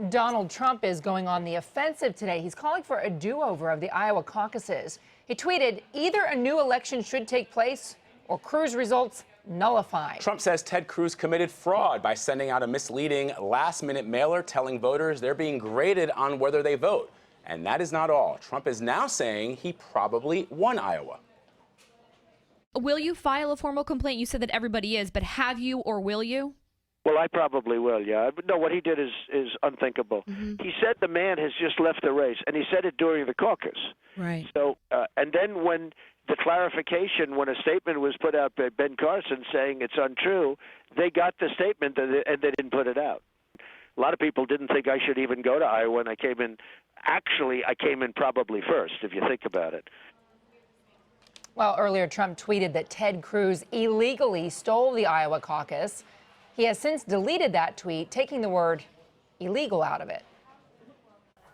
Donald Trump is going on the offensive today. He's calling for a do-over of the Iowa caucuses. He tweeted, either a new election should take place or Cruz results nullified. Trump says Ted Cruz committed fraud by sending out a misleading last-minute mailer telling voters they're being graded on whether they vote. And that is not all. Trump is now saying he probably won Iowa. Will you file a formal complaint? You said that everybody is, but have you or will you? Well, I probably will, yeah. But no, what he did is unthinkable. He said the man has just left the race, and he said it during the caucus. Right. So, and then when the clarification, when a statement was put out by Ben Carson saying it's untrue, they got the statement and they didn't put it out. A lot of people didn't think I should even go to Iowa, and I came in. Actually, I came in probably first, if you think about it. Well, earlier Trump tweeted that Ted Cruz illegally stole the Iowa caucus. He has since deleted that tweet, taking the word illegal out of it.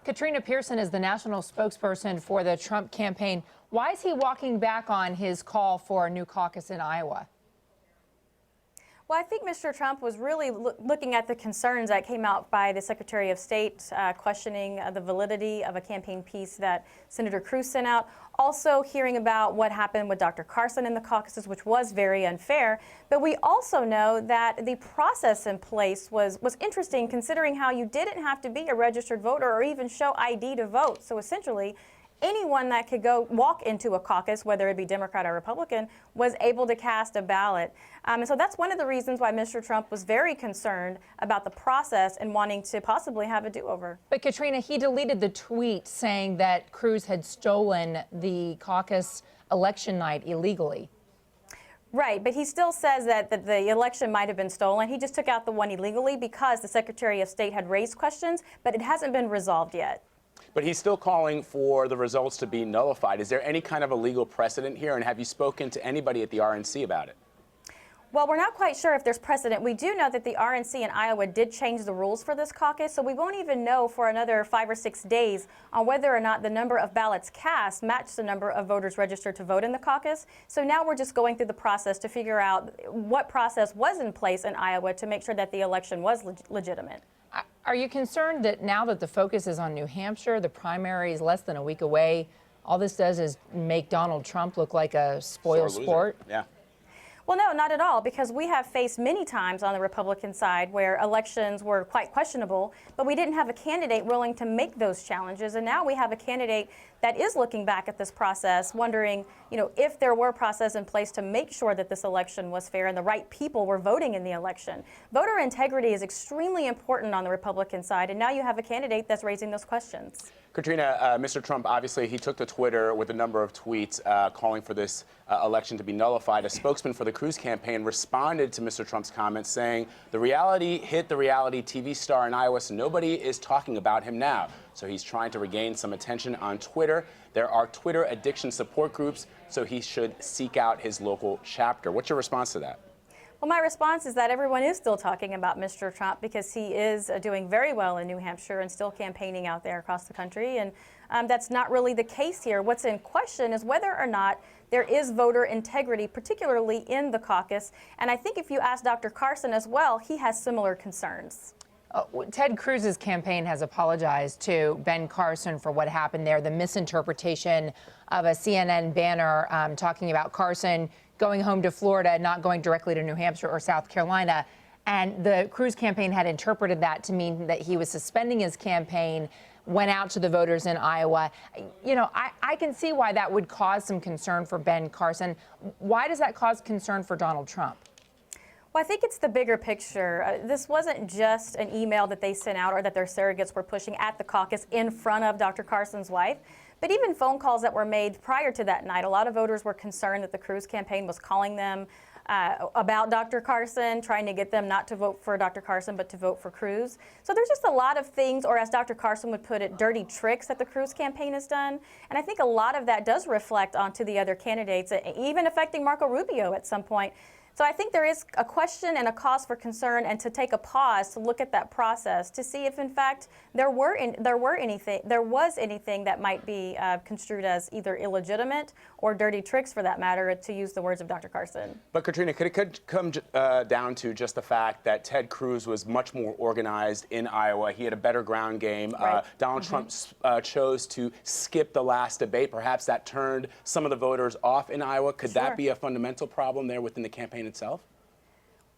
Katrina Pierson is the national spokesperson for the Trump campaign. Why is he walking back on his call for a new caucus in Iowa? Well, I think Mr. Trump was really looking at the concerns that came out by the Secretary of State questioning the validity of a campaign piece that Senator Cruz sent out. Also hearing about what happened with Dr. Carson in the caucuses, which was very unfair. But we also know that the process in place was interesting, considering how you didn't have to be a registered voter or even show ID to vote. So essentially, anyone that could go walk into a caucus, whether it be Democrat or Republican, was able to cast a ballot. And so that's one of the reasons why Mr. Trump was very concerned about the process and wanting to possibly have a do-over. But Katrina, he deleted the tweet saying that Cruz had stolen the caucus election night illegally. Right, but he still says that the election might have been stolen. He just took out the one illegally because the Secretary of State had raised questions, but it hasn't been resolved yet. But he's still calling for the results to be nullified. Is there any kind of a legal precedent here? And have you spoken to anybody at the RNC about it? Well, we're not quite sure if there's precedent. We do know that the RNC in Iowa did change the rules for this caucus, so we won't even know for another 5 or 6 days on whether or not the number of ballots cast matched the number of voters registered to vote in the caucus. So now we're just going through the process to figure out what process was in place in Iowa to make sure that the election was legitimate. Are you concerned that now that the focus is on New Hampshire, the primary is less than a week away, all this does is make Donald Trump look like a spoil sport? Yeah. Well, no, not at all, because we have faced many times on the Republican side where elections were quite questionable, but we didn't have a candidate willing to make those challenges. And now we have a candidate that is looking back at this process, wondering, if there were a process in place to make sure that this election was fair and the right people were voting in the election. Voter integrity is extremely important on the Republican side, and now you have a candidate that's raising those questions. Katrina, Mr. Trump, obviously, he took to Twitter with a number of tweets calling for this election to be nullified. A spokesman for the Cruz campaign responded to Mr. Trump's comments, saying the reality hit the reality TV star in Iowa, so nobody is talking about him now. So he's trying to regain some attention on Twitter. There are Twitter addiction support groups, so he should seek out his local chapter. What's your response to that? Well, my response is that everyone is still talking about Mr. Trump because he is doing very well in New Hampshire and still campaigning out there across the country. And that's not really the case here. What's in question is whether or not there is voter integrity, particularly in the caucus. And I think if you ask Dr. Carson as well, he has similar concerns. Ted Cruz's campaign has apologized to Ben Carson for what happened there, the misinterpretation of a CNN banner talking about Carson going home to Florida, not going directly to New Hampshire or South Carolina. And the Cruz campaign had interpreted that to mean that he was suspending his campaign, went out to the voters in Iowa. I can see why that would cause some concern for Ben Carson. Why does that cause concern for Donald Trump? Well, I think it's the bigger picture. This wasn't just an email that they sent out or that their surrogates were pushing at the caucus in front of Dr. Carson's wife, but even phone calls that were made prior to that night. A lot of voters were concerned that the Cruz campaign was calling them about Dr. Carson, trying to get them not to vote for Dr. Carson, but to vote for Cruz. So there's just a lot of things, or as Dr. Carson would put it, dirty tricks that the Cruz campaign has done. And I think a lot of that does reflect onto the other candidates, even affecting Marco Rubio at some point. So I think there is a question and a cause for concern, and to take a pause to look at that process to see if in fact there was anything that might be construed as either illegitimate or dirty tricks, for that matter, to use the words of Dr. Carson. But Katrina, could it come down to just the fact that Ted Cruz was much more organized in Iowa? He had a better ground game. Right. Donald Trump chose to skip the last debate. Perhaps that turned some of the voters off in Iowa. Could that be a fundamental problem there within the campaign itself?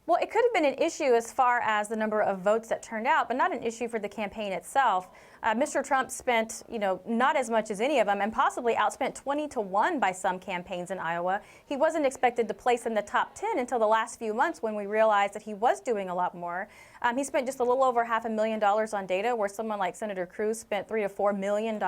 Well, it could have been an issue as far as the number of votes that turned out, but not an issue for the campaign itself. Mr. Trump spent, not as much as any of them, and possibly outspent 20-1 by some campaigns in Iowa. He wasn't expected to place in the top 10 until the last few months, when we realized that he was doing a lot more. He spent just a little over $500,000 on data, where someone like Senator Cruz spent $3 to $4 million.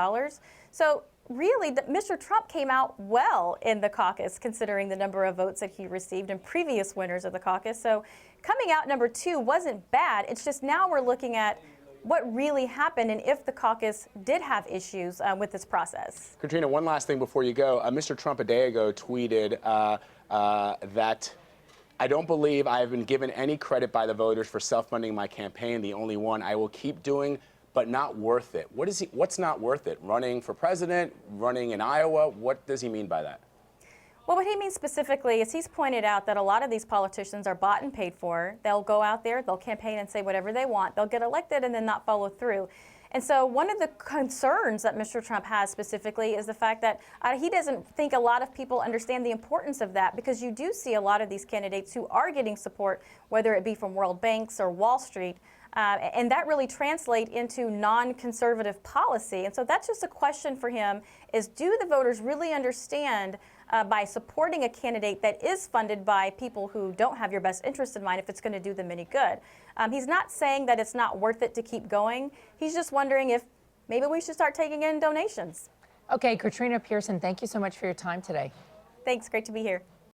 So really, Mr. Trump came out well in the caucus, considering the number of votes that he received in previous winners of the caucus. So coming out number 2 wasn't bad. It's just now we're looking at what really happened and if the caucus did have issues with this process. Katrina, one last thing before you go. Mr. Trump a day ago tweeted that I don't believe I have been given any credit by the voters for self-funding my campaign, the only one. I will keep doing, but not worth it. What's not worth it? Running for president, running in Iowa? What does he mean by that? Well, what he means specifically is he's pointed out that a lot of these politicians are bought and paid for. They'll go out there, they'll campaign and say whatever they want. They'll get elected and then not follow through. And so one of the concerns that Mr. Trump has specifically is the fact that he doesn't think a lot of people understand the importance of that, because you do see a lot of these candidates who are getting support, whether it be from world banks or Wall Street, and that really translates into non-conservative policy. And so that's just a question for him, is do the voters really understand by supporting a candidate that is funded by people who don't have your best interest in mind, if it's going to do them any good? He's not saying that it's not worth it to keep going. He's just wondering if maybe we should start taking in donations. Okay, Katrina Pierson, thank you so much for your time today. Thanks. Great to be here.